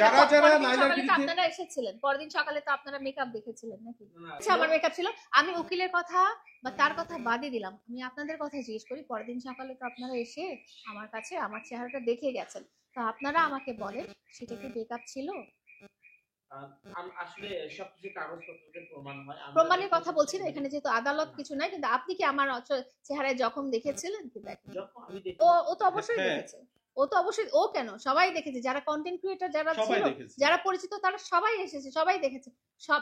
যারা যারা নাইলার বিরুদ্ধে আপনারা এসেছিলেন, পরদিন সকালে তো আপনারা মেকআপ দেখেছিলেন নাকি? আচ্ছা, আমার মেকআপ ছিল। আমি উকিলের কথা বা তার কথা বাদই দিলাম, আমি আপনাদের কথা জিজ্ঞেস করি। পরদিন সকালে তো আপনারা এসে আমার কাছে আমার চেহারাটা দেখে গেছেন, তো আপনারা আমাকে বলেন সেটা কি মেকআপ ছিল? আসলে সবকিছু কাগজপত্রে প্রমাণ হয়। প্রমাণের কথা বলছি না এখানে, যেহেতু আদালত কিছু নাই, কিন্তু আপনি কি আমার চেহারায় জখম দেখেছিলেন কি? দেখেন, ও তো অবশ্যই দেখেছে। ও তো অবশ্যই, ও কেন, সবাই দেখেছে, যারা কন্টেন্ট ক্রিয়েটর যারা ছিল, যারা পরিচিত, তারা সবাই এসেছে, সবাই দেখেছে। সব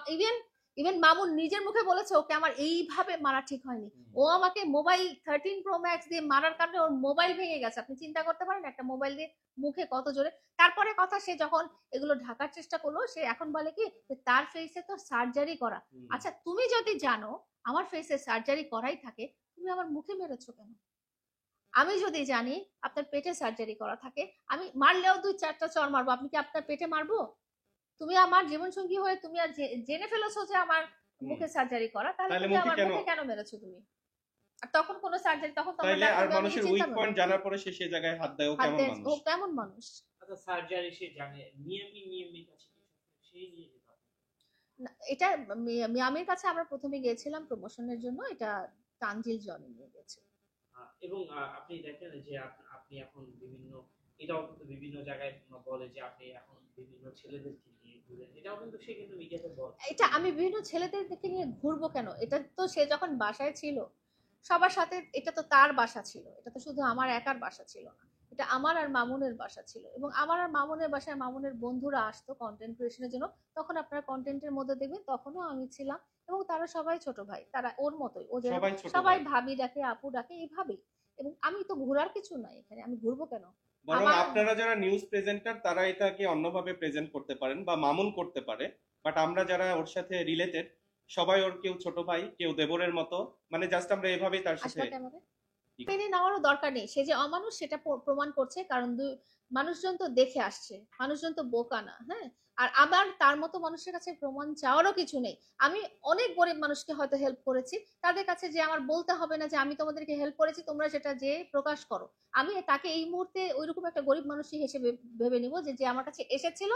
ইভেন মামুন নিজের মুখে বলেছে ওকে আমার এইভাবে মারা ঠিক হয়নি। ও আমাকে মোবাইল 13 প্রো ম্যাক্স দিয়ে মারার কারণে ওর মোবাইল ভেঙে গেছে। আপনি চিন্তা করতে পারেন একটা মোবাইল দিয়ে মুখে কত জোরে। তারপরে কথা, সে যখন এগুলো ঢাকার চেষ্টা করলো, সে এখন বলে কি তার ফেসে তো সার্জারি করা। আচ্ছা, তুমি যদি জানো আমার ফেসে সার্জারি করাই থাকে, তুমি আমার মুখে মেরেছো কেন? আমি যদি জানি আপনার পেটে সার্জারি করা থাকে, আমি মারলেও 2-4টা চড় মারবো, আপনি কি আপনার পেটে মারবো? তুমি আমার জীবন সঙ্গী হয়ে তুমি আর জেনে ফেলেছো যে আমার মুখে সার্জারি করা, তাহলে তুমি আমার মুখে কেন মেরেছো তুমি? আর তখন কোনো সার্জারি, তখন তো তাইলে আর মানুষের উইক পয়েন্ট জানার পরে সে সেই জায়গায় হাত দেয়, ও কেমন মানুষ? ও কেমন মানুষ? আচ্ছা, সার্জারি সে জানে, নিয়মিত আছে সেই নিয়ে এটা মিয়ামির কাছে আমরা প্রথমে গিয়েছিলাম প্রমোশনের জন্য, এটা তানজিল জনি নিয়ে গেছে। এবং আপনি দেখেন যে আপনি এখন বিভিন্ন, এটাও কিন্তু বিভিন্ন জায়গায় বলে যে আপনি এখন বিভিন্ন ছেলেদেরকে নিয়ে ঘুরেন, এটাও কিন্তু সে কিন্তু মিডিয়াতে বলে। এটা আমি বিভিন্ন ছেলেদেরকে নিয়ে ঘুরবো কেন? এটা তো সে যখন বাসায় ছিল সবার সাথে, এটা তো তার বাসা ছিল, এটা তো শুধু আমার একার বাসা ছিল না, এটা আমার আর মামুনের বাসা ছিল। এবং আমার আর মামুনের বাসায় মামুনের বন্ধুরা আসতো কন্টেন্ট ক্রিয়েশনের জন্য। তখন আপনারা কন্টেন্টের মধ্যে দেখবেন তখনও আমি ছিলাম, এবং তারা সবাই ছোট ভাই, তারা ওর মতোই, ও সবাই ভাবি ডাকে, আপু ডাকে, এইভাবেই। এবং আমি তো ঘোরার কিছু নাই এখানে, আমি ঘুরবো কেন? বরং আপনারা যারা নিউজ প্রেজেন্টার তারা এটাকে অন্যভাবে প্রেজেন্ট করতে পারেন বা মামুন করতে পারে, বাট আমরা যারা ওর সাথে রিলেটেড সবাই ওর কেউ ছোট ভাই, কেউ দেবরের মতো, মানে জাস্ট আমরা এভাবেই তার সাথে মেনে নেওয়ারও দরকার নেই। সে যে অমানুষ সেটা প্রমাণ করছে, কারণ মানুষজন তো দেখে আসছে, মানুষজন তো বোকা না। হ্যাঁ, আর আবার তার মতো মানুষের কাছে প্রমাণ চাওয়ারও কিছু নেই। আমি অনেক গরিব মানুষকে হয়তো হেল্প করেছি, তাদের কাছে যে আমার বলতে হবে না যে আমি তোমাদেরকে হেল্প করেছি, তোমরা সেটা যে প্রকাশ করো। আমি তাকে এই মুহূর্তে ওইরকম একটা গরিব মানুষই হিসেবে ভেবে নিব, যে আমার কাছে এসেছিল,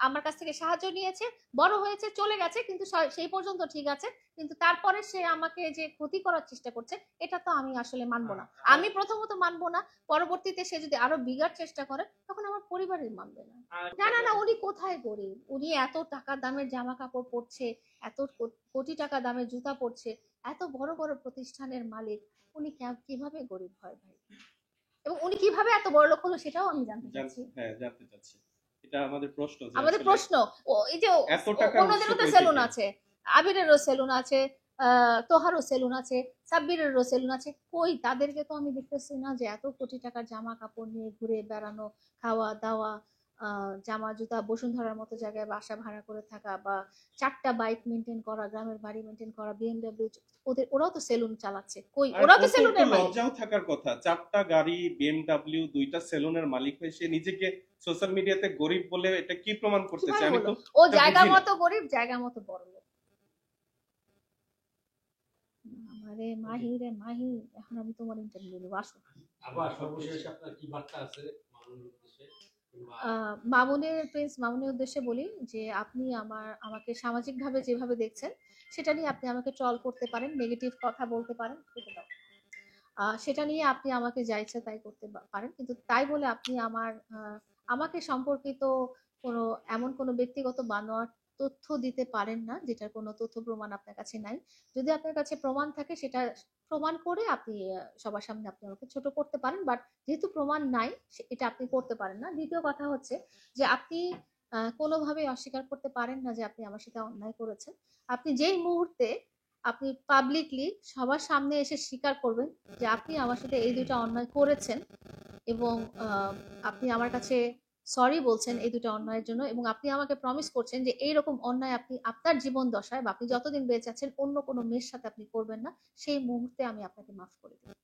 আমার কাছ থেকে সাহায্য নিয়েছে, বড় হয়েছে, চলে গেছে, কিন্তু সেই পর্যন্ত ঠিক আছে। কিন্তু তারপরে সে আমাকে যে ক্ষতি করার চেষ্টা করছে, এটা তো আমি আসলে মানবো না। আমি প্রথমত মানবো না, পরবর্তীতে সে যদি আরো বিগার চেষ্টা করে তখন আমার পরিবারের মানবে না। না না না, উনি কোথায় গরিব? উনি এত টাকা দামের জামা কাপড় পরছে, এত কোটি টাকা দামের জুতা পরছে, এত বড় বড় প্রতিষ্ঠানের মালিক, উনি কিভাবে গরিব হয় ভাই? এবং উনি কিভাবে এত বড় লোক হলো সেটাও আমি জানতে চাচ্ছি। হ্যাঁ, জানতে চাচ্ছি, এটা আমাদের প্রশ্ন। আমাদের প্রশ্ন, এই যে অন্যদেরও তো সেলুন আছে, আবিরেরও সেলুন আছে, তোহারও সেলুন আছে, সাব্বিরেরও সেলুন আছে, কই তাদেরকে তো আমি দেখতেছি না যে এত কোটি টাকার জামা কাপড় নিয়ে ঘুরে বেড়ানো, খাওয়া দাওয়া, জামা জুতা, বসুন্ধরার মতো জায়গায় বাসা ভাড়া করে থাকা, বা 4টা বাইক মেনটেন করা, গ্রামের বাড়ি মেনটেন করা, বিএমডব্লিউ, ওরাও তো সেলুন চালাচ্ছে। কই ওরা তো সেলুনের মালিক? লজ্জাও থাকার কথা, 4টা গাড়ি, বিএমডব্লিউ, 2টা সেলুনের মালিক হয়ে সে নিজেকে সোশ্যাল মিডিয়াতে গরিব বলে এটা কি প্রমাণ করতে চায়? আমি তো ও জায়গা মতো গরিব, জায়গা মতো বড় লোক। আরে মাহি রে মাহি, এখন আমি তোমার ইন্টারভিউ নেব, আসো। আবার সর্বশেষ আপনার কি বার্তা আছে মামুনের উদ্দেশ্যে? মামুনের উদ্দেশ্যে বলি যে আপনি আমাকে সামাজিকভাবে যেভাবে দেখছেন সেটা নিয়ে আপনি আমাকে ট্রল করতে পারেন, নেগেটিভ কথা বলতে পারেন, সেটা নিয়ে আপনি আমাকে যা ইচ্ছা তাই করতে পারেন, কিন্তু তাই বলে আপনি আমাকে সম্পর্কিত এমন কোনো ব্যক্তিগত বানোয়াট তথ্য দিতে পারেন না যেটার কোনো তথ্য প্রমাণ আপনার কাছে নাই। যদি আপনার কাছে প্রমাণ থাকে সেটা প্রমাণ করে আপনি সবার সামনে আপনি আমাকে ছোট করতে পারেন, বাট যেহেতু প্রমাণ নাই এটা আপনি করতে পারেন না। দ্বিতীয় কথা হচ্ছে যে আপনি কোনোভাবে অস্বীকার করতে পারেন না যে আপনি আমার সাথে অন্যায় করেছেন। আপনি যেই মুহূর্তে আপনি পাবলিকলি সবার সামনে এসে স্বীকার করবেন যে আপনি আমার সাথে এই 2টা অন্যায় করেছেন, এবং আপনি আমার কাছে সরি বলছেন এই 2টা অন্যায়ের জন্য, এবং আপনি আমাকে প্রমিস করছেন যে এইরকম অন্যায় আপনি আপনার জীবন দশায় বা আপনি যতদিন বেঁচে আছেন অন্য কোনো মেয়ের সাথে আপনি করবেন না, সেই মুহূর্তে আমি আপনাকে মাফ করে দেব।